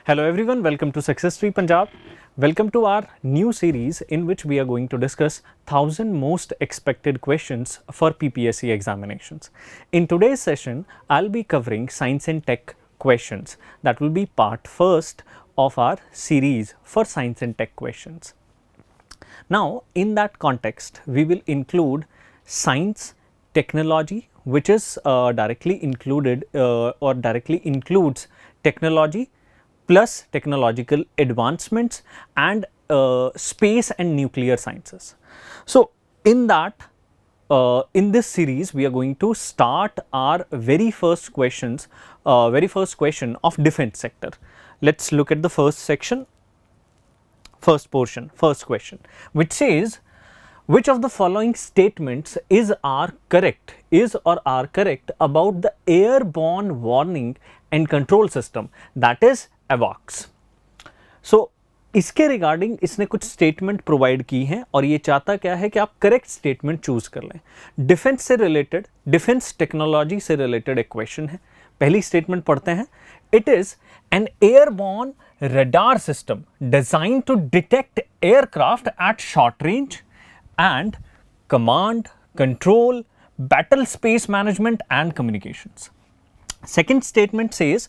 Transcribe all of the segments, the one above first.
Hello everyone, welcome to Success Tree Punjab. Welcome to our new series in which we are going to discuss 1000 most expected questions for PPSC examinations. In today's session, I'll be covering science and tech questions. That will be part first of our series for science and tech questions. Now, in that context, we will include science, technology, which is directly included or directly includes technology plus technological advancements and space and nuclear sciences. So, in that in this series we are going to start our very first question of defense sector. Let's look at the first question, which says, which of the following statements is or are correct about the airborne warning and control system, that is AWACS. So इसके regarding इसने कुछ statement provide की हैं और ये चाहता क्या है कि आप करेक्ट स्टेटमेंट चूज कर लें. डिफेंस से रिलेटेड, डिफेंस टेक्नोलॉजी से रिलेटेड एक क्वेश्चन है. पहली स्टेटमेंट पढ़ते हैं. It is an airborne radar system designed to detect aircraft at short range and command, control, battle space management and communications. Second statement says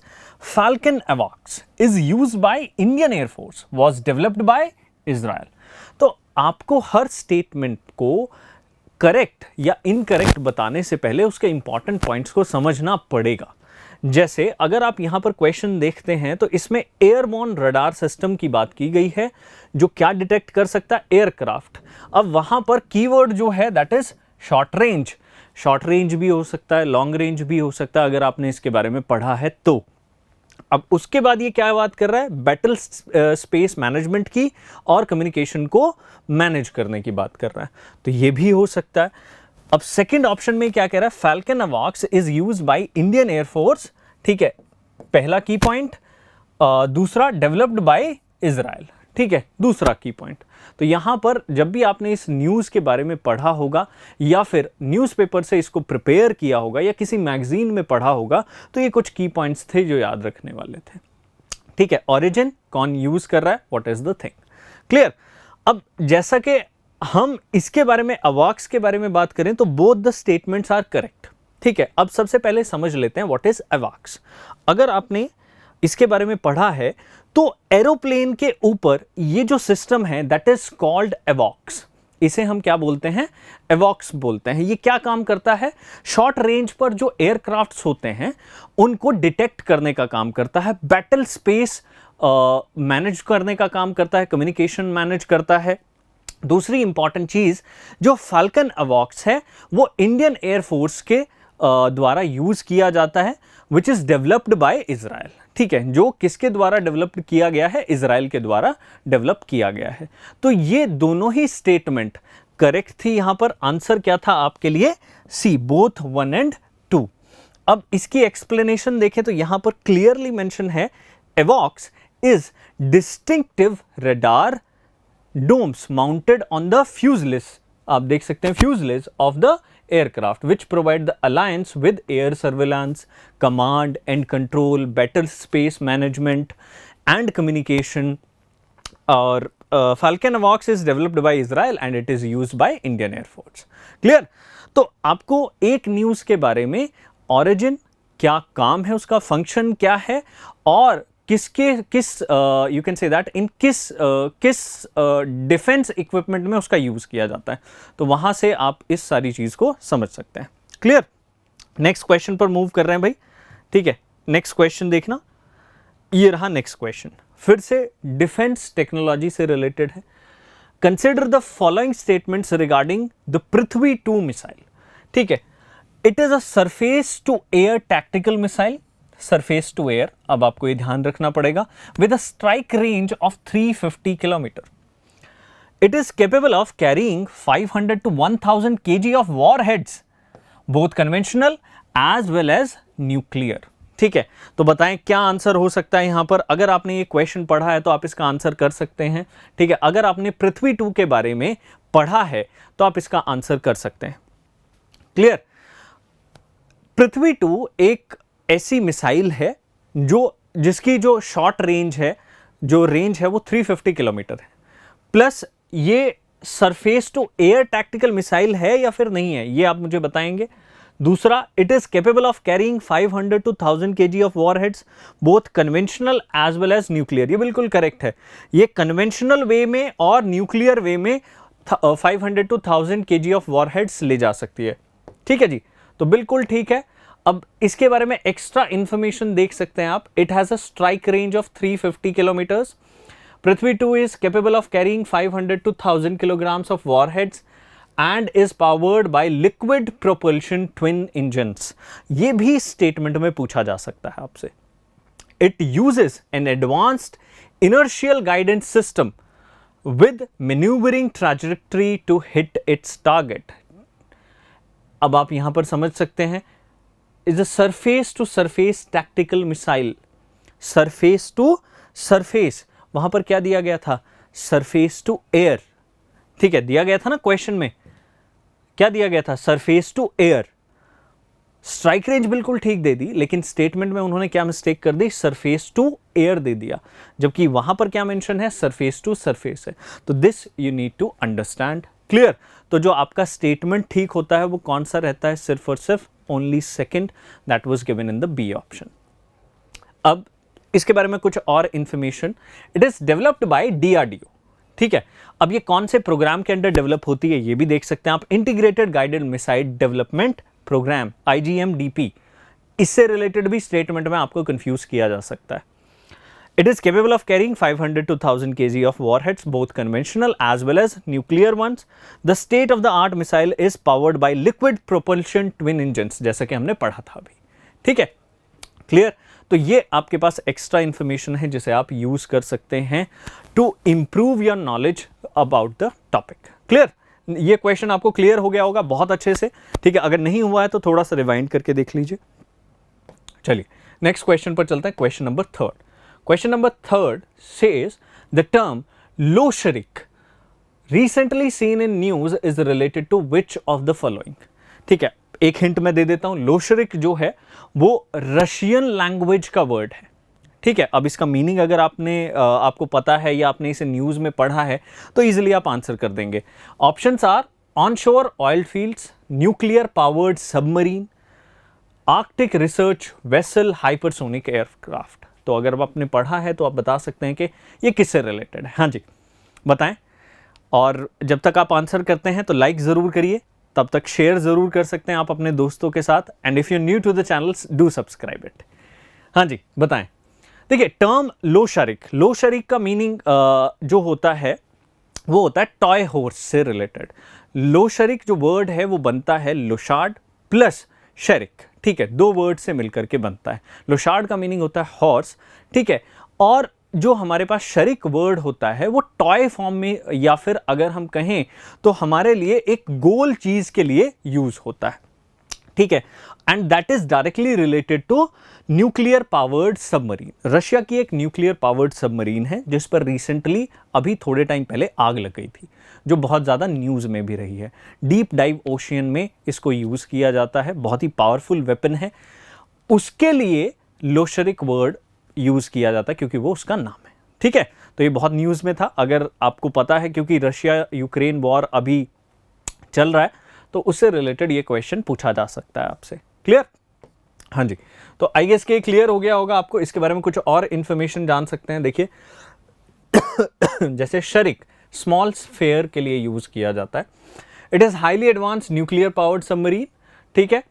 Falcon AWACS is used by Indian Air Force, was developed by Israel. तो आपको हर statement को correct या incorrect बताने से पहले उसके important points को समझना पड़ेगा. जैसे अगर आप यहां पर क्वेश्चन देखते हैं तो इसमें एयरबॉर्न रडार सिस्टम की बात की गई है जो क्या डिटेक्ट कर सकता है, एयरक्राफ्ट. अब वहां पर कीवर्ड जो है that is short range. Short range भी हो सकता है, लॉन्ग रेंज भी हो सकता है अगर आपने इसके बारे में पढ़ा है तो. अब उसके बाद ये क्या बात कर रहा है, बैटल स्पेस मैनेजमेंट की और कम्युनिकेशन को मैनेज करने की बात कर रहा है, तो ये भी हो सकता है. अब सेकंड ऑप्शन में क्या कह रहा है, फैल्कन अवॉक्स is used by Indian air force. ठीक है, पहला की पॉइंट. दूसरा डेवलप्ड बाय इजराइल. ठीक है, दूसरा की पॉइंट. तो यहां पर जब भी आपने इस न्यूज के बारे में पढ़ा होगा या फिर न्यूज़पेपर से इसको प्रिपेयर किया होगा या किसी मैगजीन में पढ़ा होगा तो ये कुछ की पॉइंट्स थे जो याद रखने वाले थे. ठीक है, ऑरिजिन कौन यूज कर रहा है, what is the thing, clear. अब जैसा कि हम इसके बारे में अवाक्स के बारे में बात करें तो both the statements are correct. ठीक है, अब सबसे पहले समझ लेते हैं व्हाट इज अवाक्स. अगर आपने इसके बारे में पढ़ा है तो एरोप्लेन के ऊपर ये जो सिस्टम है दैट इज कॉल्ड अवॉक्स. इसे हम क्या बोलते हैं, अवॉक्स बोलते हैं. ये क्या काम करता है, शॉर्ट रेंज पर जो एयरक्राफ्ट्स होते हैं उनको डिटेक्ट करने का काम करता है, बैटल स्पेस मैनेज करने का काम करता है, कम्युनिकेशन मैनेज करता है. दूसरी इंपॉर्टेंट चीज जो फाल्कन अवॉक्स है वो इंडियन एयरफोर्स के द्वारा यूज किया जाता है, which is developed bye Israel. ठीक है, जो किसके द्वारा डेवलप्ड किया गया है, इजराइल के द्वारा डेवलप किया गया है. तो ये दोनों ही स्टेटमेंट करेक्ट थी. यहां पर आंसर क्या था आपके लिए, सी, बोथ 1 and 2. अब इसकी एक्सप्लेनेशन देखें तो यहां पर क्लियरली मेंशन है, एवॉक्स is distinctive radar domes mounted on the fuselage. आप देख सकते हैं fuselage of the aircraft which provide the alliance with air surveillance, command and control, battle space management and communication. और Falcon AWACS is developed by Israel and it is used by Indian Air Force. Clear? तो आपको एक news के बारे में origin क्या काम है, उसका फंक्शन क्या है और किस you can say that in किस डिफेंस इक्विपमेंट में उसका यूज किया जाता है, तो वहां से आप इस सारी चीज को समझ सकते हैं. क्लियर. नेक्स्ट क्वेश्चन पर मूव कर रहे हैं भाई. ठीक है, नेक्स्ट क्वेश्चन देखना. ये रहा नेक्स्ट क्वेश्चन, फिर से डिफेंस टेक्नोलॉजी से रिलेटेड है. Consider the following statements regarding the Prithvi 2 missile. ठीक है, it is a surface to air tactical missile. Surface to air, अब आपको ये ध्यान रखना पड़ेगा, with a strike range of 350 kilometre. It is capable of carrying 500 to 1000 kg of war heads, both conventional as well as nuclear. ठीक है, तो बताएं क्या आंसर हो सकता है यहां पर. अगर आपने ये क्वेश्चन पढ़ा है तो आप इसका आंसर कर सकते हैं. ठीक है, अगर आपने पृथ्वी 2 के बारे में पढ़ा है तो आप इसका आंसर कर सकते हैं. क्लियर. पृथ्वी 2 एक ऐसी मिसाइल है जो जिसकी जो शॉर्ट रेंज है, जो रेंज है वो 350 किलोमीटर है, प्लस ये surface to air tactical missile है या फिर नहीं है, ये आप मुझे बताएंगे। दूसरा, it is capable of carrying 500 to 1000 kg of warheads, both conventional as well as nuclear. ये बिल्कुल करेक्ट है, ये कन्वेंशनल वे में और न्यूक्लियर वे में 500 to 1000 kg ऑफ वॉरहेड्स ले जा सकती है। ठीक है जी, तो बिल्कुल ठीक है। अब इसके बारे में एक्स्ट्रा इंफॉर्मेशन देख सकते हैं आप। It has a strike range of 350 kilometres. Prithvi 2 is capable of carrying 500 to 1000 kilograms of warheads and is powered by liquid propulsion twin engines। ये भी स्टेटमेंट में पूछा जा सकता है आपसे। It uses an advanced inertial guidance system with maneuvering trajectory to hit its target। अब आप यहां पर समझ सकते हैं, is a surface to surface tactical missile। surface to surface, वहां पर क्या दिया गया था, सरफेस टू एयर। ठीक है, दिया गया था ना क्वेश्चन में, क्या दिया गया था, surface to air. Strike range बिल्कुल ठीक दे दी, लेकिन स्टेटमेंट में उन्होंने क्या मिस्टेक कर दी, सरफेस टू एयर दे दिया, जबकि वहां पर क्या मेंशन है, सरफेस टू सरफेस है। तो this you need to understand. Clear? तो जो आपका स्टेटमेंट ठीक होता है वो कौन सा रहता है, सिर्फ और सिर्फ only second, that was given in the B option. अब इसके बारे में कुछ और information. It is developed by DRDO. ठीक है, अब ये कौन से प्रोग्राम के अंडर डेवलप होती है ये भी देख सकते हैं आप, integrated guided missile development programme, IGMDP। इससे रिलेटेड भी स्टेटमेंट में आपको कंफ्यूज किया जा सकता है। It is capable of carrying 500 to 1000 kg of warheads, both conventional as well as nuclear ones. The state of the art missile is powered by liquid propulsion twin engines, जैसा कि हमने पढ़ा था अभी। ठीक है, क्लियर? तो ये आपके पास एक्स्ट्रा इंफॉर्मेशन है जिसे आप यूज कर सकते हैं to improve your knowledge about the topic. Clear? ये क्वेश्चन आपको क्लियर हो गया होगा बहुत अच्छे से। ठीक है, अगर नहीं हुआ है तो थोड़ा सा रिवाइंड करके देख लीजिए। चलिए नेक्स्ट क्वेश्चन पर चलते हैं, question number 3। Question number 3 says the term लोशरिक recently seen in news is related to which of the following। ठीक है, एक हिंट मैं दे देता हूं, लोशरिक जो है वो रशियन लैंग्वेज का वर्ड है। ठीक है, अब इसका मीनिंग अगर आपको पता है या आपने इसे न्यूज में पढ़ा है तो इजीली आप आंसर कर देंगे। Options are onshore oil fields, nuclear powered submarine, Arctic research vessel, hypersonic aircraft. तो अगर आपने पढ़ा है तो आप बता सकते हैं कि ये किससे रिलेटेड है। हाँ जी, बताएं। और जब तक आप आंसर करते हैं तो लाइक ज़रूर करिए, तब तक शेयर ज़रूर कर सकते हैं आप अपने दोस्तों के साथ। And if you new to the channel do subscribe it. हाँ जी, बताएं। देखिए, टर्म लोशरिक का मीनिंग जो होता है वो होता है टॉय हॉर्स से रिलेटेड। लोशरिक जो वर्ड है वो बनता है लोशार्ड प्लस शरिक। ठीक है, दो वर्ड से मिलकर के बनता है। लोशार्ड का मीनिंग होता है हॉर्स। ठीक है, और जो हमारे पास शरिक वर्ड होता है वो टॉय फॉर्म में, या फिर अगर हम कहें तो हमारे लिए एक गोल चीज के लिए यूज होता है। ठीक है, and that is directly related to nuclear powered submarine. Russia की एक न्यूक्लियर पावर्ड सबमरीन है जिस पर रिसेंटली अभी थोड़े टाइम पहले आग लग गई थी, जो बहुत ज़्यादा न्यूज़ में भी रही है। डीप डाइव ओशियन में इसको यूज़ किया जाता है, बहुत ही पावरफुल वेपन है। उसके लिए लोशरिक वर्ड यूज़ किया जाता है क्योंकि वो उसका नाम है। ठीक है, तो ये बहुत न्यूज़ में था, अगर आपको पता है, क्योंकि रशिया यूक्रेन वॉर अभी चल रहा है तो उससे रिलेटेड ये क्वेश्चन पूछा जा सकता है आपसे। क्लियर? हाँ जी, तो आई गेस के क्लियर हो गया होगा आपको। इसके बारे में कुछ और इंफॉर्मेशन जान सकते हैं। देखिए जैसे शरिक स्मॉल स्फेयर के लिए यूज किया जाता है। It is highly advance nuclear powered submarine. ठीक है,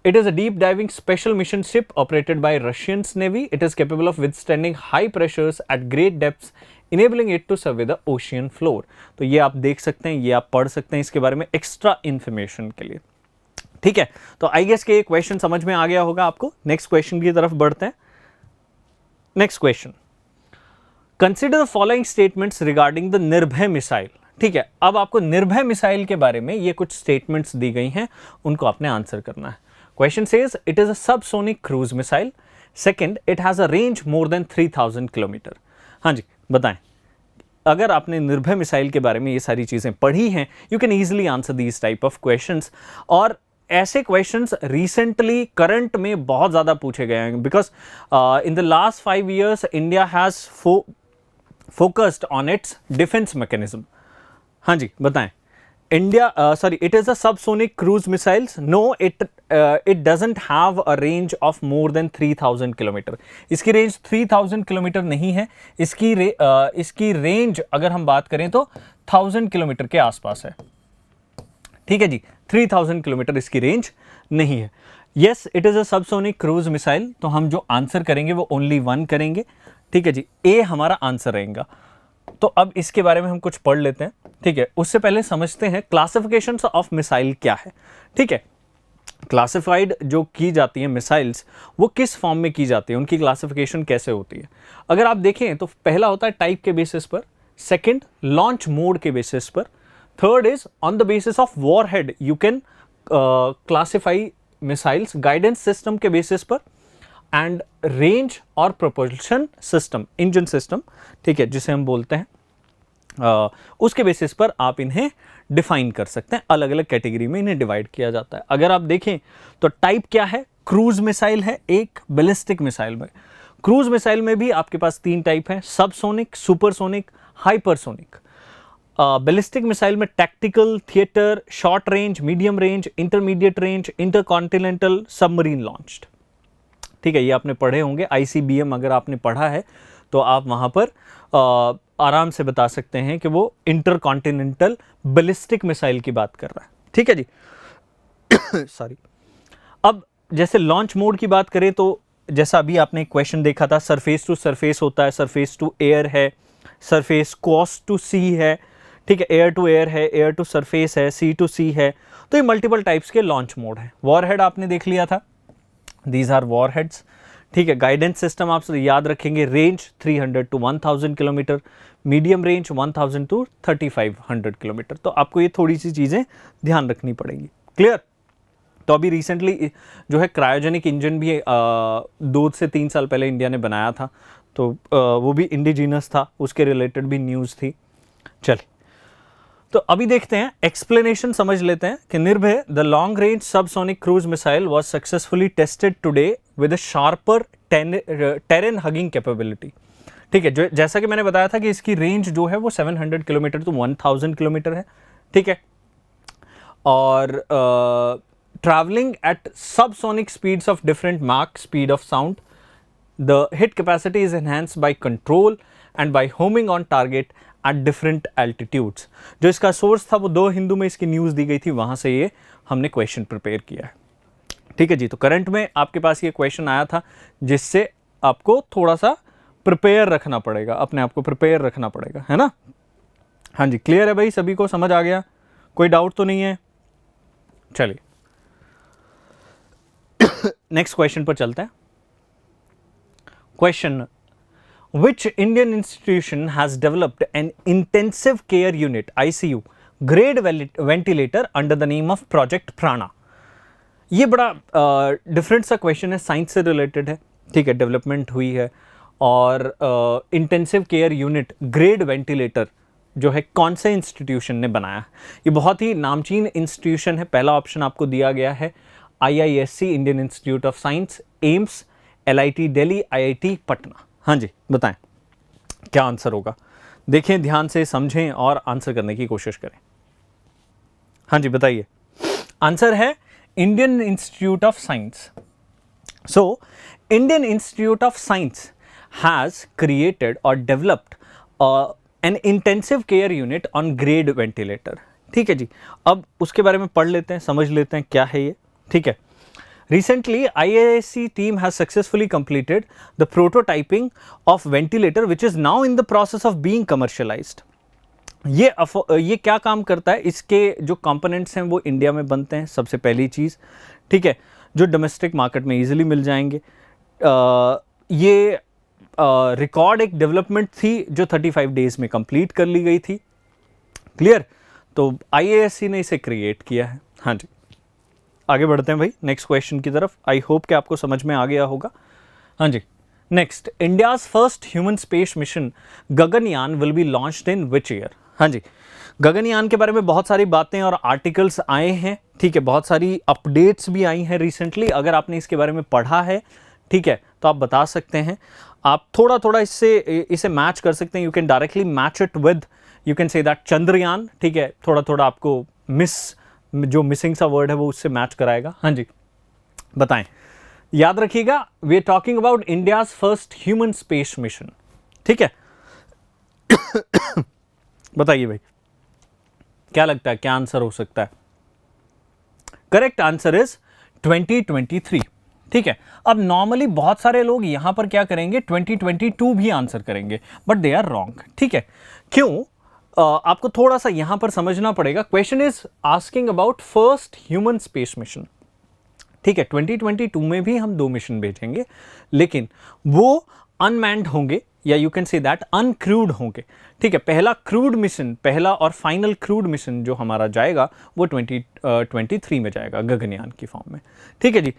it is a deep diving special mission ship operated by Russian navy. It is capable of withstanding high pressures at great depths enabling it to survey the ocean floor. तो ये आप देख सकते हैं, ये आप पढ़ सकते हैं इसके बारे में एक्स्ट्रा इंफॉर्मेशन के लिए। ठीक है, तो आई गेस के ये क्वेश्चन समझ में आ गया होगा आपको। नेक्स्ट क्वेश्चन की तरफ बढ़ते हैं। Next question, consider the following statements regarding the निर्भय मिसाइल। ठीक है, अब आपको निर्भय मिसाइल के बारे में ये कुछ स्टेटमेंट्स दी गई हैं, उनको आपने आंसर करना है। Question says it is a subsonic cruise missile. Second, it has a range more than 3000 kilometre. हाँ जी, बताएं। अगर आपने निर्भय मिसाइल के बारे में ये सारी चीजें पढ़ी हैं, you can easily answer these type of questions. और ऐसे क्वेश्चंस रिसेंटली करंट में बहुत ज़्यादा पूछे गए हैं, because in the last 5 years India has focused on it's defence mechanism. हाँ जी बताएं। India, sorry, it is a subsonic cruise missiles. No, it doesn't have a range of more than 3000 kilometre. इसकी रेंज 3000 किलोमीटर नहीं है, इसकी range अगर हम बात करें तो 1000 किलोमीटर के आसपास है। ठीक है जी, 3000 किलोमीटर इसकी रेंज नहीं है। Yes, it is a subsonic cruise missile. तो हम जो आंसर करेंगे वो ओनली 1 करेंगे। ठीक है जी, ए हमारा आंसर रहेगा। तो अब इसके बारे में हम कुछ पढ़ लेते हैं। ठीक है, उससे पहले समझते हैं क्लासिफिकेशंस ऑफ मिसाइल क्या है। ठीक है, क्लासिफाइड जो की जाती है मिसाइल्स वो किस फॉर्म में की जाती है, उनकी क्लासिफिकेशन कैसे होती है। अगर आप देखें तो पहला होता है टाइप के बेसिस पर, सेकंड लॉन्च मोड के बेसिस पर, third is on the basis of warhead you can classify missiles, guidance system के बेसिस पर, एंड रेंज और प्रोपल्शन सिस्टम, इंजन सिस्टम, ठीक है, जिसे हम बोलते हैं, उसके बेसिस पर आप इन्हें डिफाइन कर सकते हैं। अलग अलग कैटेगरी में इन्हें डिवाइड किया जाता है। अगर आप देखें तो टाइप क्या है, क्रूज मिसाइल है, एक बैलिस्टिक मिसाइल में। क्रूज मिसाइल में भी आपके पास 3 टाइप है, subsonic, supersonic, hypersonic. Ballistic missile में tactical, theatre, short range, medium range, intermediate range, intercontinental, submarine launched. ठीक है, ये आपने पढ़े होंगे, आईसीबीएम अगर आपने पढ़ा है तो आप वहां पर आराम से बता सकते हैं कि वो इंटरकॉन्टिनेंटल बैलिस्टिक मिसाइल की बात कर रहा है। ठीक है जी सॉरी। अब जैसे लॉन्च मोड की बात करें तो जैसा अभी आपने एक क्वेश्चन देखा था, सरफेस टू सरफेस होता है, सरफेस टू एयर है, सरफेस क्रॉस टू सी है, ठीक है, एयर टू एयर है, एयर टू सरफेस है, सी टू सी है। तो ये मल्टीपल टाइप्स के लॉन्च मोड है। वॉरहेड आपने देख लिया था, दीज आर वॉरहेड्स। ठीक है, गाइडेंस सिस्टम आप याद रखेंगे, range 300 to 1000 kilometre, medium range 1000 to 3500 kilometre. तो आपको ये थोड़ी सी चीज़ें ध्यान रखनी पड़ेंगी। क्लियर? तो अभी रिसेंटली जो है क्रायोजेनिक इंजन भी 2 से 3 साल पहले इंडिया ने बनाया था, तो वो भी इंडिजीनस था, उसके रिलेटेड भी न्यूज़ थी। चलिए, तो अभी देखते हैं, एक्सप्लेनेशन समझ लेते हैं कि निर्भय the long range subsonic cruise missile was successfully tested today with a sharper terrain hugging capability. ठीक है, जो जैसा कि मैंने बताया था कि इसकी रेंज जो है वो 700 किलोमीटर to 1000 किलोमीटर है। ठीक है, और travelling at subsonic speeds of different मार्क speed of sound, the hit capacity is enhanced by control and by homing on target at different altitudes. जो इसका सोर्स था वो 2 हिंदू में इसकी न्यूज़ दी गई थी, वहाँ से ये हमने क्वेश्चन प्रिपेयर किया है। ठीक है जी, तो करंट में आपके पास ये क्वेश्चन आया था, जिससे आपको थोड़ा सा प्रिपेयर रखना पड़ेगा, अपने आप को प्रिपेयर रखना पड़ेगा, है ना। हाँ जी, क्लियर है भाई, सभी को समझ आ गया, कोई डाउट तो नहीं है। चलिए नेक्स्ट क्वेश्चन पर चलते हैं। Question, which Indian institution has developed an intensive care unit ICU grade ventilator under the name of Project Prana? ये बड़ा डिफरेंट सा क्वेश्चन है, साइंस से रिलेटेड है। ठीक है, डेवलपमेंट हुई है, और intensive care unit grade ventilator जो है कौन से इंस्टीट्यूशन ने बनाया? ये बहुत ही नामचीन इंस्टीट्यूशन है। पहला ऑप्शन आपको दिया गया है IISc, Indian Institute of science, AIIMS, LIT Delhi, IIT Patna. हाँ जी बताएं क्या आंसर होगा? देखें, ध्यान से समझें और आंसर करने की कोशिश करें। हाँ जी बताइए। आंसर है Indian Institute of Science. So Indian Institute of Science has created और developed an intensive care unit on grade ventilator. ठीक है जी, अब उसके बारे में पढ़ लेते हैं, समझ लेते हैं क्या है ये। ठीक है, recently IISc team has successfully completed the prototyping of ventilator which is now in the process of being commercialized. ये क्या काम करता है? इसके जो कंपोनेंट्स हैं वो इंडिया में बनते हैं, सबसे पहली चीज़। ठीक है, जो डोमेस्टिक मार्केट में इजीली मिल जाएंगे। ये रिकॉर्ड एक डेवलपमेंट थी जो 35 डेज में कंप्लीट कर ली गई थी। क्लियर? तो IISc ने इसे क्रिएट किया है। हाँ जी, आगे बढ़ते हैं भाई नेक्स्ट क्वेश्चन की तरफ। आई होप कि आपको समझ में आ गया होगा। हाँ जी, next, India's first human space mission Gaganyaan will be launched in which year? हाँ जी, गगनयान के बारे में बहुत सारी बातें और आर्टिकल्स आए हैं, ठीक है, बहुत सारी अपडेट्स भी आई हैं रिसेंटली। अगर आपने इसके बारे में पढ़ा है, ठीक है, तो आप बता सकते हैं। आप थोड़ा थोड़ा इसे मैच कर सकते हैं। You can directly match it with, you can say that Chandrayaan, ठीक है, थोड़ा थोड़ा आपको जो मिसिंग सा वर्ड है वो उससे मैच कराएगा। हाँ जी, बताएं। याद रखिएगा, we are talking about India's first human space mission, ठीक है। बताइए भाई, क्या लगता है क्या आंसर हो सकता है? करेक्ट आंसर इज 2023, ठीक है। अब नॉर्मली बहुत सारे लोग यहां पर क्या करेंगे, 2022 भी आंसर करेंगे, बट दे आर रॉन्ग, ठीक है। क्यों? आपको थोड़ा सा यहां पर समझना पड़ेगा। Question is asking about first human space mission, ठीक है। 2022 में भी हम 2 मिशन भेजेंगे, लेकिन वो अनमैन्ड होंगे, या you can say that uncrewed होंगे, ठीक है। पहला क्रूड मिशन, पहला और फाइनल क्रूड मिशन जो हमारा जाएगा वो 2023 में जाएगा, गगनयान की फॉर्म में, ठीक है जी।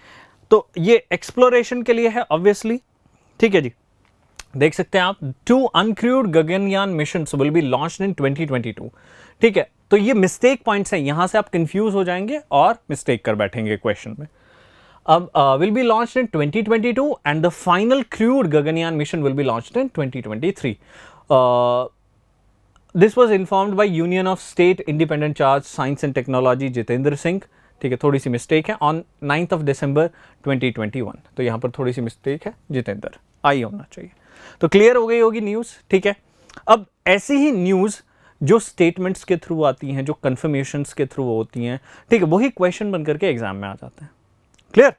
तो ये एक्सप्लोरेशन के लिए है ऑब्वियसली, ठीक है जी। देख सकते हैं आप, 2 uncrewed Gaganyaan missions will be launched इन 2022, ठीक है। तो ये मिस्टेक पॉइंट्स हैं, यहां से आप कंफ्यूज हो जाएंगे और मिस्टेक कर बैठेंगे क्वेश्चन में। अब will be launched in 2022 and the final crewed Gaganyaan mission will be launched in 2023. This was informed by Union of State Independent Charge Science and Technology Jitendra Singh, ठीक है। थोड़ी सी मिस्टेक है, ऑन 9th of December 2021, तो यहाँ पर थोड़ी सी mistake है, जितेंद्र आई होना चाहिए। तो क्लियर हो गई होगी न्यूज़, ठीक है। अब ऐसी ही न्यूज़ जो स्टेटमेंट्स के थ्रू आती हैं, जो कन्फर्मेशंस के थ्रू होती हैं, ठीक है, वही क्वेश्चन बन करके एग्जाम में आ जाते हैं। क्लियर?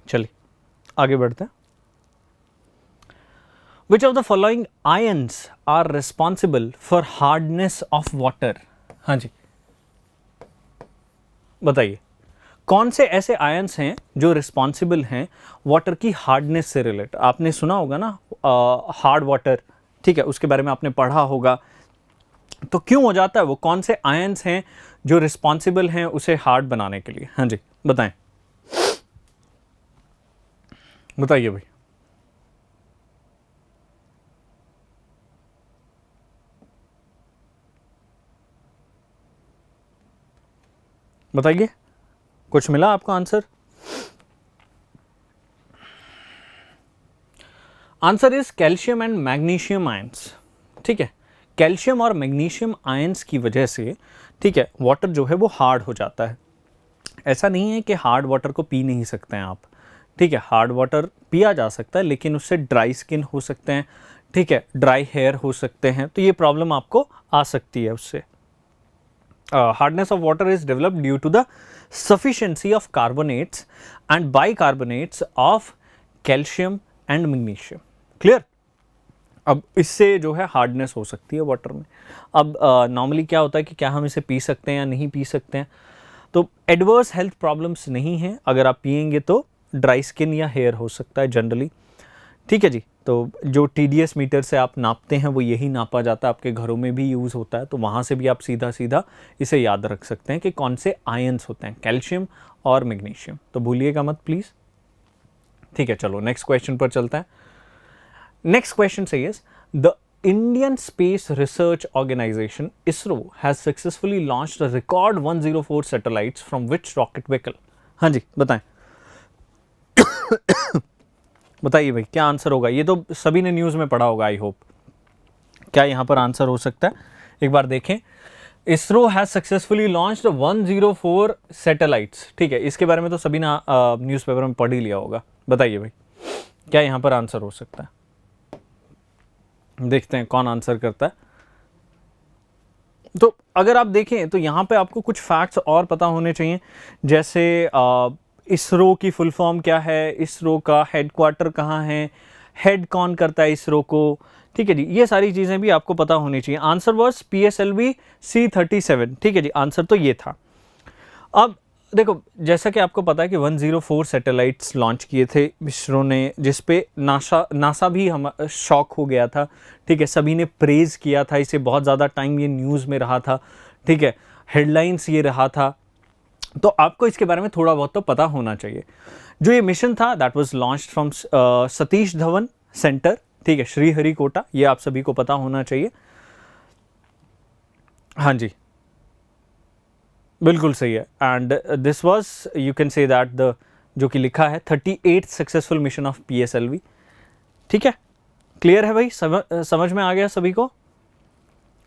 चलिए आगे बढ़ते हैं। Which of the following ions are responsible for hardness of water? हाँ जी, बताइए कौन से ऐसे आयंस हैं जो रिस्पॉन्सिबल हैं वाटर की हार्डनेस से रिलेट। आपने सुना होगा ना हार्ड वाटर, ठीक है, उसके बारे में आपने पढ़ा होगा। तो क्यों हो जाता है वो, कौन से आयंस हैं जो रिस्पॉन्सिबल हैं उसे हार्ड बनाने के लिए? हाँ जी, बताएं, बताइए भाई। बताइए, कुछ मिला आपको answer? Answer is calcium and magnesium ions, ठीक है। कैल्शियम और मैग्नीशियम आयंस की वजह से, ठीक है, वाटर जो है वो हार्ड हो जाता है। ऐसा नहीं है कि हार्ड वाटर को पी नहीं सकते हैं आप, ठीक है। हार्ड वाटर पिया जा सकता है, लेकिन उससे ड्राई स्किन हो सकते हैं, ठीक है, ड्राई हेयर हो सकते हैं, तो ये प्रॉब्लम आपको आ सकती है उससे। Hardness of water is developed due to the sufficiency of carbonates and bicarbonates of calcium and magnesium. Clear? अब इससे जो है हार्डनेस हो सकती है वाटर में। अब नॉर्मली क्या होता है कि क्या हम इसे पी सकते हैं या नहीं पी सकते हैं? तो एडवर्स हेल्थ प्रॉब्लम्स नहीं हैं, अगर आप पिएंगे तो ड्राई स्किन या हेयर हो सकता है जनरली, ठीक है जी। तो जो TDS मीटर से आप नापते हैं वो यही नापा जाता है, आपके घरों में भी यूज़ होता है, तो वहाँ से भी आप सीधा सीधा इसे याद रख सकते हैं कि कौन से आयंस होते हैं, कैल्शियम और मैग्नीशियम। तो भूलिएगा मत प्लीज़, ठीक है। चलो नेक्स्ट क्वेश्चन पर चलता है। Next question says the Indian Space Research Organization ISRO has successfully launched a record 104 satellites from which rocket vehicle? हाँ जी, बताएं। बताइए भाई क्या आंसर होगा? ये तो सभी ने न्यूज़ में पढ़ा होगा आई होप। क्या यहाँ पर आंसर हो सकता है? एक बार देखें। ISRO has successfully launched 104 satellites, ठीक है, इसके बारे में तो सभी ने न्यूज़पेपर में पढ़ ही लिया होगा। बताइए भाई क्या यहाँ पर आंसर हो सकता है? देखते हैं कौन आंसर करता है। तो अगर आप देखें तो यहाँ पे आपको कुछ फैक्ट्स और पता होने चाहिए, जैसे इसरो की फुल फॉर्म क्या है, इसरो का हेडक्वार्टर कहाँ है, हेड कौन करता है इसरो को, ठीक है जी, ये सारी चीज़ें भी आपको पता होनी चाहिए। आंसर वर्स PSLV C-37, ठीक है जी, आंसर तो ये था। अब देखो, जैसा कि आपको पता है कि 104 सैटेलाइट्स लॉन्च किए थे इसरो ने, जिस पे नासा भी हम शॉक हो गया था, ठीक है, सभी ने प्रेज़ किया था इसे, बहुत ज़्यादा टाइम ये न्यूज़ में रहा था, ठीक है, हेडलाइंस ये रहा था, तो आपको इसके बारे में थोड़ा बहुत तो पता होना चाहिए। जो ये मिशन था that was launched from Satish Dhawan centre, ठीक है, श्रीहरिकोटा, ये आप सभी को पता होना चाहिए। हाँ जी, बिल्कुल सही है। And this was, you can say that the, जो कि लिखा है 38 सक्सेसफुल मिशन ऑफ PSLV। ठीक है, क्लियर है भाई, समझ में आ गया सभी को?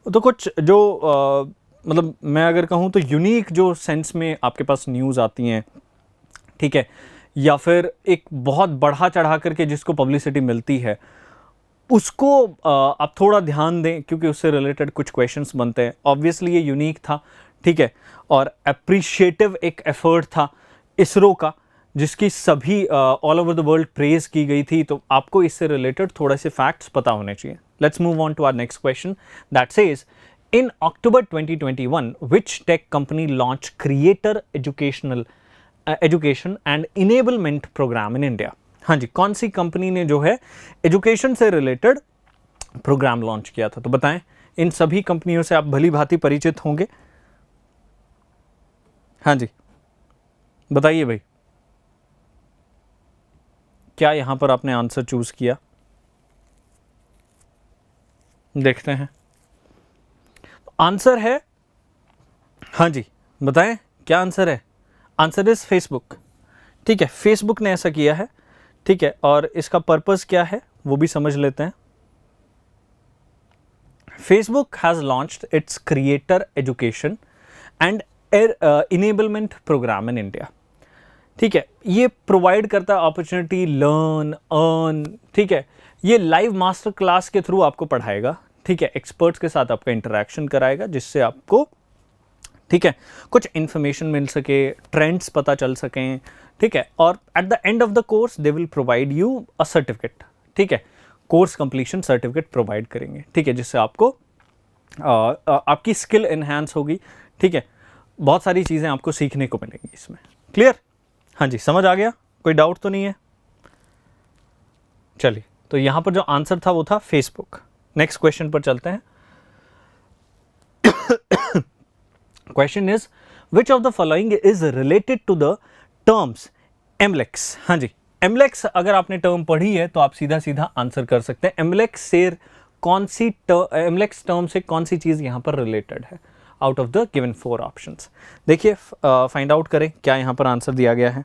तो कुछ जो मतलब मैं अगर कहूँ तो यूनिक जो सेंस में आपके पास न्यूज़ आती हैं, ठीक है, या फिर एक बहुत बढ़ा चढ़ा करके जिसको पब्लिसिटी मिलती है, उसको आप थोड़ा ध्यान दें, क्योंकि उससे रिलेटेड कुछ क्वेश्चंस बनते हैं। ऑब्वियसली ये यूनिक था, ठीक है, और अप्रिशिएटिव एक एफर्ट था इसरो का, जिसकी सभी all over the world praise की गई थी। तो आपको इससे रिलेटेड थोड़े से फैक्ट्स पता होने चाहिए। Let's move on to our next question that says, in October 2021 which tech company launch creator education and enablement programme in India? हाँ जी, कौन सी कंपनी ने जो है एजुकेशन से रिलेटेड प्रोग्राम लॉन्च किया था? तो बताएं, इन सभी कंपनियों से आप भली भांति परिचित होंगे। हाँ जी, बताइए भाई, क्या यहां पर आपने आंसर चूज किया? देखते हैं। आंसर है, हाँ जी बताएं क्या आंसर है? Answer is Facebook. ठीक है, फेसबुक ने ऐसा किया है, ठीक है, और इसका पर्पस क्या है वो भी समझ लेते हैं। Facebook has launched its creator education and enablement programme in India. ठीक है, ये प्रोवाइड करता है अपॉर्चुनिटी, लर्न, अर्न। ठीक है, ये लाइव मास्टर क्लास के थ्रू आपको पढ़ाएगा, ठीक है, एक्सपर्ट्स के साथ आपका इंटरेक्शन कराएगा, जिससे आपको, ठीक है, कुछ इंफॉर्मेशन मिल सके, ट्रेंड्स पता चल सकें, ठीक है, और at the end of the course they will provide you a certificate. ठीक है, कोर्स कंप्लीशन सर्टिफिकेट प्रोवाइड करेंगे, ठीक है, जिससे आपको आपकी स्किल एनहांस होगी। ठीक है, बहुत सारी चीज़ें आपको सीखने को मिलेंगी इसमें। क्लियर? हाँ जी, समझ आ गया? कोई डाउट तो नहीं है? चलिए, तो यहां पर जो आंसर था वो था फेसबुक। नेक्स्ट क्वेश्चन पर चलते हैं। Question is, which of the following is related to the terms AMLEX? हाँ जी, एमलेक्स अगर आपने टर्म पढ़ी है तो आप सीधा सीधा आंसर कर सकते हैं। एमलेक्स से कौन सी एमलेक्स टर्म से कौन सी चीज यहां पर रिलेटेड है out of the given 4 options? देखिए, फाइंड आउट करें क्या यहां पर आंसर दिया गया है।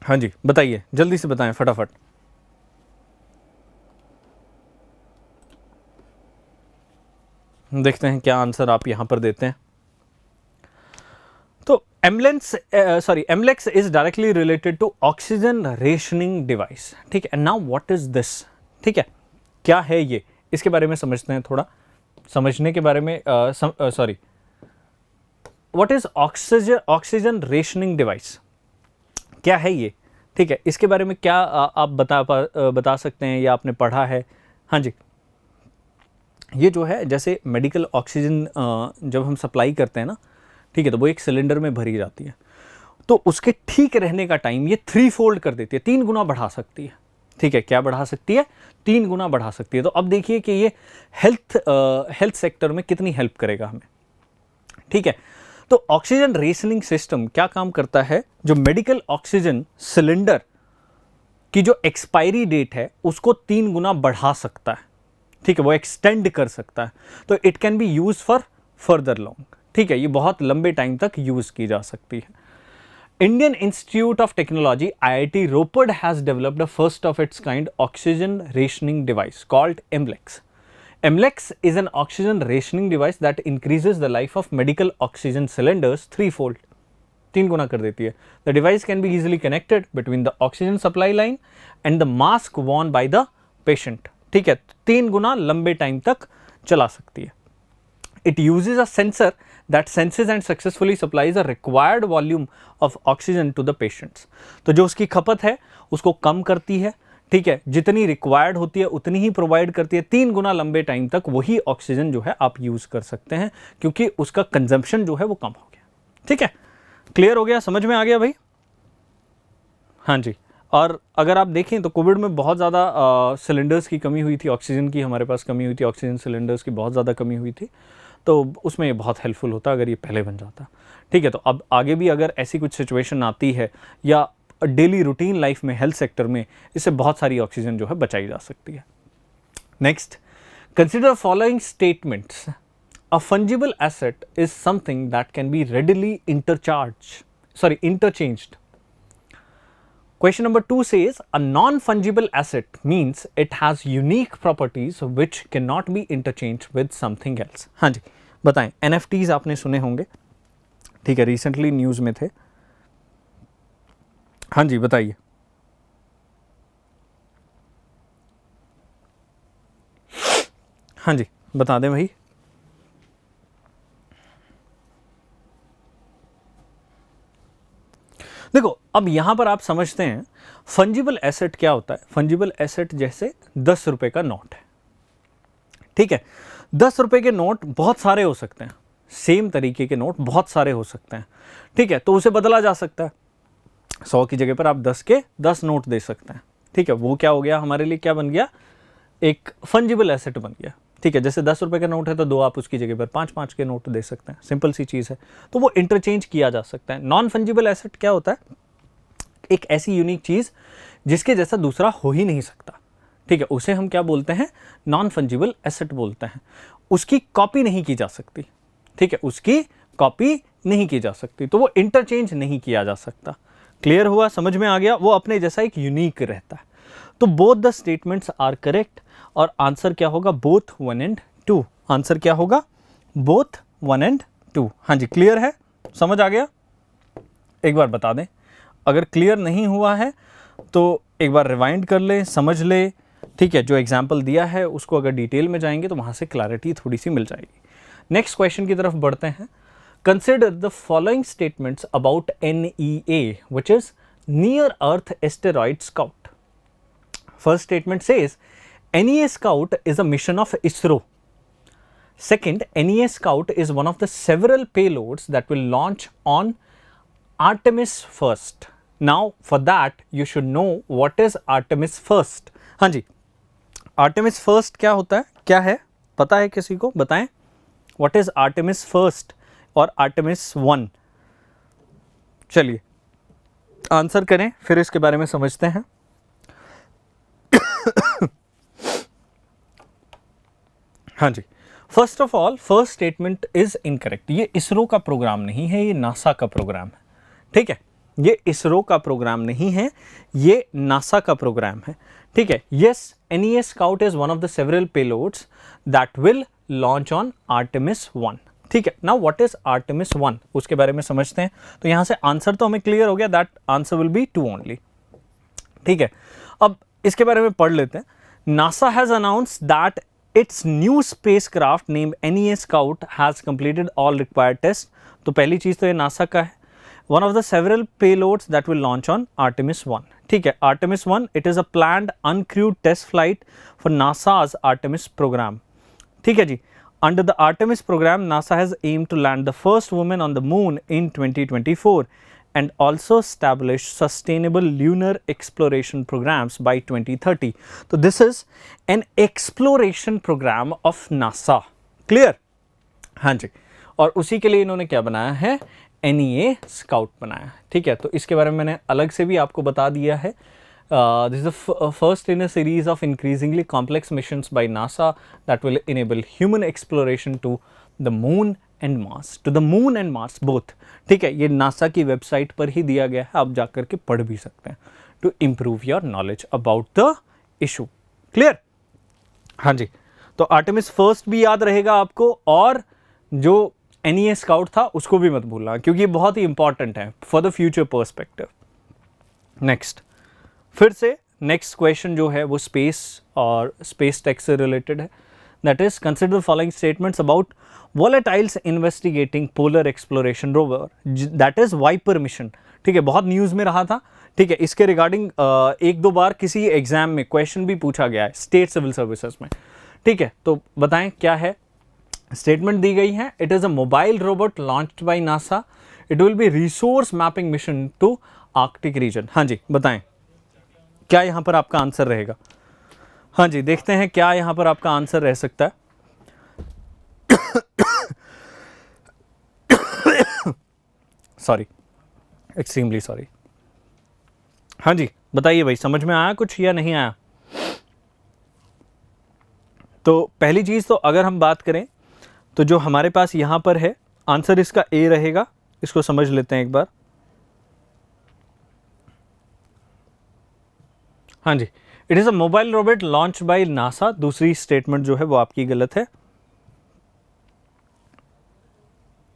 हाँ जी, बताइए, जल्दी से बताएं फटाफट। देखते हैं क्या आंसर आप यहां पर देते हैं। तो AMLEX is directly related to oxygen rationing device. ठीक है, नाउ व्हाट इज दिस? ठीक है, क्या है ये, इसके बारे में समझते हैं थोड़ा। समझने के बारे में sorry, what is oxygen rationing device, क्या है ये? ठीक है, इसके बारे में क्या आप बता सकते हैं या आपने पढ़ा है? हाँ जी, ये जो है, जैसे मेडिकल ऑक्सीजन जब हम सप्लाई करते हैं ना, ठीक है, तो वो एक सिलेंडर में भरी जाती है, तो उसके ठीक रहने का टाइम ये 3 फोल्ड कर देती है, 3 गुना बढ़ा सकती है। ठीक है, क्या बढ़ा सकती है? 3 गुना बढ़ा सकती है। तो अब देखिए कि ये हेल्थ सेक्टर में कितनी हेल्प करेगा हमें। ठीक है, तो ऑक्सीजन रेशनिंग सिस्टम क्या काम करता है? जो मेडिकल ऑक्सीजन सिलेंडर की जो एक्सपायरी डेट है उसको 3 गुना बढ़ा सकता है। ठीक है, वो एक्सटेंड कर सकता है, तो it can be use for further long. ठीक है, ये बहुत लंबे टाइम तक यूज की जा सकती है। Indian Institute of Technology IIT Ropar has developed a first of its kind oxygen rationing device called AMLEX. AMLEX is an oxygen rationing device that increases the life of medical oxygen cylinders threefold. 3 गुना कर देती है. The device can be easily connected between the oxygen supply line and the mask worn by the patient. ठीक है, 3 गुना लंबे time तक चला सकती है. It uses a sensor that senses and successfully supplies a required volume of oxygen to the patients. तो जो उसकी खपत है उसको कम करती है. ठीक है, जितनी रिक्वायर्ड होती है उतनी ही प्रोवाइड करती है. 3 गुना लंबे टाइम तक वही ऑक्सीजन जो है आप यूज कर सकते हैं, क्योंकि उसका कंजम्पशन जो है वो कम हो गया. ठीक है, क्लियर हो गया, समझ में आ गया भाई? हाँ जी. और अगर आप देखें तो कोविड में बहुत ज़्यादा सिलेंडर्स की कमी हुई थी, ऑक्सीजन की हमारे पास कमी हुई थी, ऑक्सीजन सिलेंडर्स की बहुत ज़्यादा कमी हुई थी, तो उसमें ये बहुत हेल्पफुल होता अगर ये पहले बन जाता. ठीक है, तो अब आगे भी अगर ऐसी कुछ सिचुएशन आती है या डेली रूटीन लाइफ में हेल्थ सेक्टर में, इससे बहुत सारी ऑक्सीजन जो है बचाई जा सकती है. Next, Consider the following statements. A fungible asset is something that can be readily interchanged. Question number 2 says a non-fungible asset means it has unique properties which cannot be interchanged with something else. हाँ जी बताएं, NFTs आपने सुने होंगे, ठीक है, recently news में थे. हाँ जी बताइए. हाँ जी बता दें भाई. देखो अब यहां पर आप समझते हैं फंजिबल एसेट क्या होता है. फंजिबल एसेट जैसे 10 रुपए का नोट है, ठीक है. 10 रुपए के नोट बहुत सारे हो सकते हैं, सेम तरीके के नोट बहुत सारे हो सकते हैं, ठीक है. तो उसे बदला जा सकता है. 100 की जगह पर आप 10 के 10 नोट दे सकते हैं, ठीक है. वो क्या हो गया हमारे लिए, क्या बन गया, एक फंजिबल एसेट बन गया, ठीक है. जैसे 10 रुपए का नोट है तो 2 आप उसकी जगह पर 5-5 के नोट दे सकते हैं, सिंपल सी चीज़ है. तो वो इंटरचेंज किया जा सकता है. नॉन फंजिबल एसेट क्या होता है, एक ऐसी यूनिक चीज़ जिसके जैसा दूसरा हो ही नहीं सकता, ठीक है. उसे हम क्या बोलते हैं, नॉन फंजिबल एसेट बोलते हैं. उसकी कॉपी नहीं की जा सकती, ठीक है, उसकी कॉपी नहीं की जा सकती, तो वो इंटरचेंज नहीं किया जा सकता. क्लियर हुआ, समझ में आ गया. वो अपने जैसा एक यूनिक रहता है. तो both the statements are correct और आंसर क्या होगा, बोथ 1 and 2. आंसर क्या होगा, बोथ 1 and 2. हाँ जी क्लियर है, समझ आ गया. एक बार बता दें, अगर क्लियर नहीं हुआ है तो एक बार रिवाइंड कर ले, समझ ले, ठीक है. जो एग्जाम्पल दिया है उसको अगर डिटेल में जाएंगे तो वहाँ से क्लैरिटी थोड़ी सी मिल जाएगी. नेक्स्ट क्वेश्चन की तरफ बढ़ते हैं. Consider the following statements about NEA which is near earth asteroid scout. First statement says NEA Scout is a mission of ISRO. Second, NEA Scout is one of the several payloads that will launch on Artemis first. Now, for that, you should know what is Artemis first. हाँ जी, Artemis first क्या होता है, क्या है, पता है किसी को, बताएं. What is Artemis first और Artemis 1? चलिए आंसर करें, फिर इसके बारे में समझते हैं. हाँ जी, first of all first statement is incorrect. ये इसरो का प्रोग्राम नहीं है, ये नासा का प्रोग्राम है, ठीक है. ये इसरो का प्रोग्राम नहीं है, ये नासा का प्रोग्राम है, ठीक है. Yes, NEA Scout is one of the several payloads that will launch on Artemis 1, ठीक है. नाउ व्हाट इज Artemis 1, उसके बारे में समझते हैं. तो यहां से आंसर तो हमें क्लियर हो गया, that answer will B 2 only, ठीक है. अब इसके बारे में पढ़ लेते हैं. NASA has announced that its new spacecraft named NEA Scout has completed all required tests. तो पहली चीज तो ये NASA का है. One of the several payloads that will launch on Artemis 1. ठीक है, Artemis 1 it is a planned uncrewed test flight for NASA's Artemis program. ठीक है जी. Under the Artemis program, NASA has aimed to land the first woman on the moon in 2024. And also establish sustainable lunar exploration programs by 2030. So this is an exploration program of NASA. Clear? हाँ जी. और उसी के लिए इन्होंने क्या बनाया है, NEA Scout बनाया है, ठीक है. तो इसके बारे में मैंने अलग से भी आपको बता दिया है. This is the first in a series of increasingly complex missions by NASA that will enable human exploration to the moon and Mars, to the moon and Mars both. ठीक है, ये नासा की वेबसाइट पर ही दिया गया है, आप जाकर के पढ़ भी सकते हैं. To improve your knowledge about the issue. Clear? हाँ जी. तो आर्टेमिस फर्स्ट भी याद रहेगा आपको, और जो NEA स्काउट था उसको भी मत भूलना, क्योंकि ये बहुत ही इंपॉर्टेंट है for the future perspective. Next, फिर से नेक्स्ट क्वेश्चन जो है वो स्पेस और स्पेस टेक से रिलेटेड है. That is consider the following statements about volatiles investigating polar exploration rover, that is VIPER mission. ठीक है, बहुत न्यूज़ में रहा था, ठीक है. इसके रिगार्डिंग एक दो बार किसी एग्जाम में क्वेश्चन भी पूछा गया है स्टेट सिविल सर्विसेज में, ठीक है. तो बताएं क्या है, स्टेटमेंट दी गई है. It is a mobile robot launched by NASA. It will be resource mapping mission to Arctic region. हाँ जी बताएं क्या यहाँ पर आपका आंसर रहेगा. हाँ जी, देखते हैं क्या यहाँ पर आपका आंसर रह सकता है. Sorry, extremely sorry. हाँ जी बताइए भाई, समझ में आया कुछ या नहीं आया. तो पहली चीज़ तो अगर हम बात करें तो जो हमारे पास यहाँ पर है आंसर इसका ए रहेगा, इसको समझ लेते हैं एक बार। हाँ जी, it is a mobile robot launch by NASA. दूसरी स्टेटमेंट जो है वो आपकी गलत है।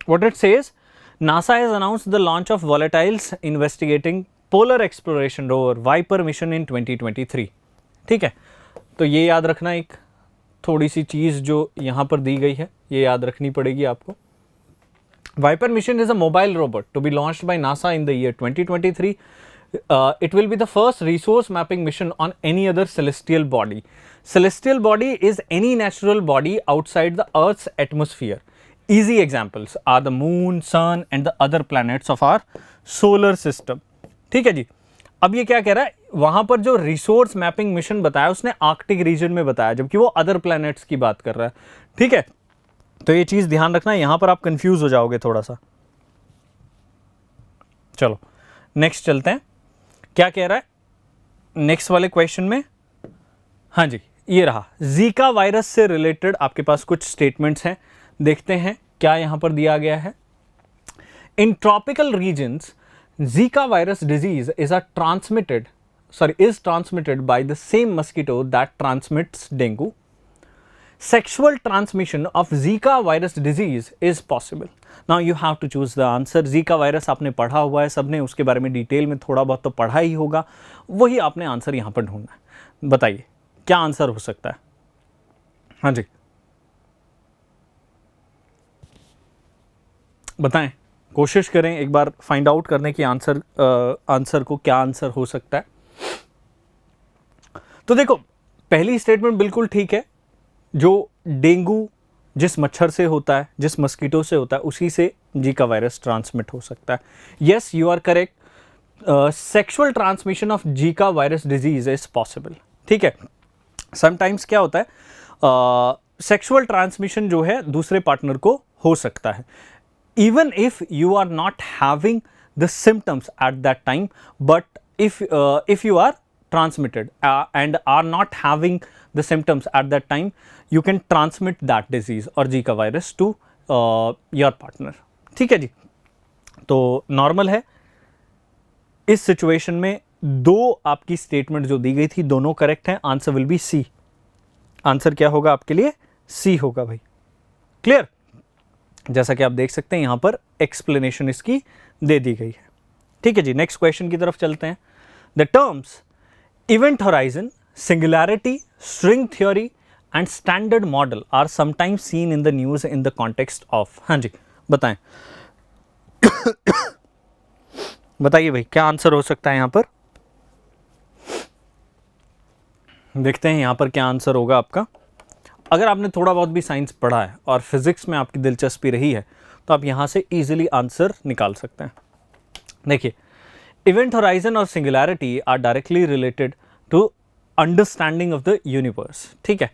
What it says, NASA has announced the launch of volatiles investigating polar exploration rover VIPER mission in 2023। ठीक है, तो ये याद रखना, एक थोड़ी सी चीज़ जो यहाँ पर दी गई है ये याद रखनी पड़ेगी आपको। VIPER mission is a mobile robot to be launched by NASA in the year 2023. It will be the first resource mapping mission on any other celestial body. Celestial body is any natural body outside the Earth's atmosphere. Easy examples are the moon, sun and the other planets of our solar system. ठीक है जी। अब ये क्या कह रहा है, वहां पर जो रिसोर्स मैपिंग मिशन बताया उसने आर्कटिक रीजन में बताया, जबकि वो अदर प्लैनेट्स की बात कर रहा है। ठीक है, तो ये चीज ध्यान रखना, यहां पर आप कंफ्यूज हो जाओगे थोड़ा सा। चलो नेक्स्ट चलते हैं, क्या कह रहा है नेक्स्ट वाले क्वेश्चन में। हाँ जी, ये रहा जीका वायरस से रिलेटेड आपके पास कुछ स्टेटमेंट्स हैं, देखते हैं क्या यहां पर दिया गया है। In tropical regions Zika virus disease is transmitted by the same mosquito that transmits dengue. Sexual transmission of Zika virus disease is possible. Now you have to choose the answer. Zika virus आपने पढ़ा हुआ है, सबने उसके बारे में detail में थोड़ा बहुत तो पढ़ा ही होगा, वही आपने आंसर यहाँ पर ढूंढना है। बताइए क्या आंसर हो सकता है। हाँ जी बताएं, कोशिश करें एक बार फाइंड आउट करने की आंसर को, क्या आंसर हो सकता है। तो देखो पहली स्टेटमेंट बिल्कुल ठीक है, जो डेंगू जिस मच्छर से होता है, जिस मस्कीटो से होता है, उसी से जीका वायरस ट्रांसमिट हो सकता है। Yes you are correct, sexual transmission of Zika virus disease is possible. ठीक है, समटाइम्स क्या होता है, सेक्सुअल ट्रांसमिशन जो है दूसरे पार्टनर को हो सकता है, even if you are not having the symptoms at that time, but if you are transmitted and are not having the symptoms at that time, you can transmit that disease or Zika virus to your partner. ठीक है जी, तो normal है। इस situation में दो आपकी statement जो दी गई थी दोनों करेक्ट हैं, answer will be C. Answer क्या होगा आपके लिए, सी होगा भाई। क्लियर, जैसा कि आप देख सकते हैं यहां पर एक्सप्लेनेशन इसकी दे दी गई है। ठीक है जी, नेक्स्ट क्वेश्चन की तरफ चलते हैं। The terms event horizon, singularity, string theory and standard model are sometimes seen in the news in the context of. हाँ जी बताएं बताइए भाई क्या आंसर हो सकता है यहां पर। देखते हैं यहां पर क्या आंसर होगा आपका। अगर आपने थोड़ा बहुत भी साइंस पढ़ा है और फिजिक्स में आपकी दिलचस्पी रही है तो आप यहाँ से इजीली आंसर निकाल सकते हैं। देखिए इवेंट होराइजन और singularity are directly related to understanding of the universe. ठीक है,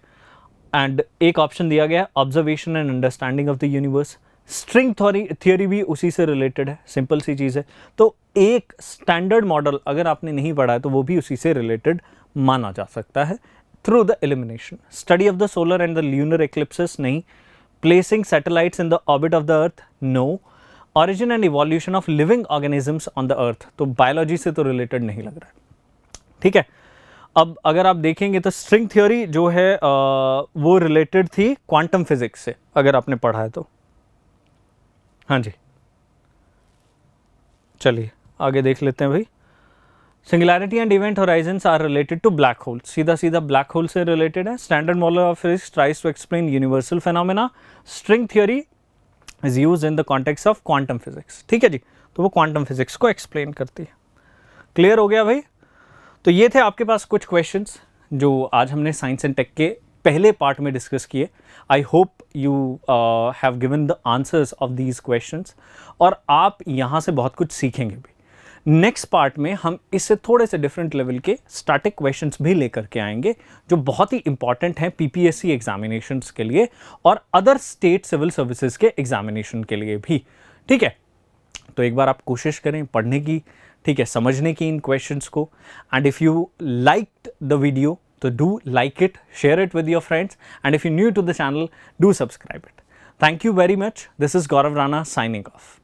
एंड एक ऑप्शन दिया गया observation and understanding of the universe. String theory भी उसी से रिलेटेड है, सिंपल सी चीज़ है। तो एक स्टैंडर्ड मॉडल अगर आपने नहीं पढ़ा है तो वो भी उसी से रिलेटेड माना जा सकता है। Through the elimination, study of the solar and the lunar eclipses नहीं, placing satellites in the orbit of the earth no, origin and evolution of living organisms on the earth, तो बायोलॉजी से तो related नहीं लग रहा है। ठीक है, अब अगर आप देखेंगे तो स्ट्रिंग थ्योरी जो है वो रिलेटेड थी क्वांटम फिजिक्स से, अगर आपने पढ़ा है तो। हाँ जी चलिए आगे देख लेते हैं भाई। Singularity and event horizons are related to black hole, सीधा सीधा ब्लैक होल से रिलेटेड है। Standard model of physics tries to explain universal phenomena. String theory is used in the context of quantum physics. ठीक है जी, तो वो quantum physics को explain करती है। क्लियर हो गया भाई। तो ये थे आपके पास कुछ क्वेश्चंस जो आज हमने साइंस एंड टेक के पहले पार्ट में डिस्कस किए। I hope you have given the answers of these questions और आप यहाँ से बहुत कुछ सीखेंगे भी। नेक्स्ट पार्ट में हम इससे थोड़े से डिफरेंट लेवल के स्टैटिक क्वेश्चंस भी लेकर के आएंगे जो बहुत ही इंपॉर्टेंट हैं पीपीएससी एग्जामिनेशंस के लिए और अदर स्टेट सिविल सर्विसेज के एग्जामिनेशन के लिए भी। ठीक है, तो एक बार आप कोशिश करें पढ़ने की, ठीक है, समझने की इन क्वेश्चंस को। And if you liked the video So do like it, share it with your friends, and if you're new to the channel, do subscribe it. Thank you very much. This is Gaurav Rana signing off.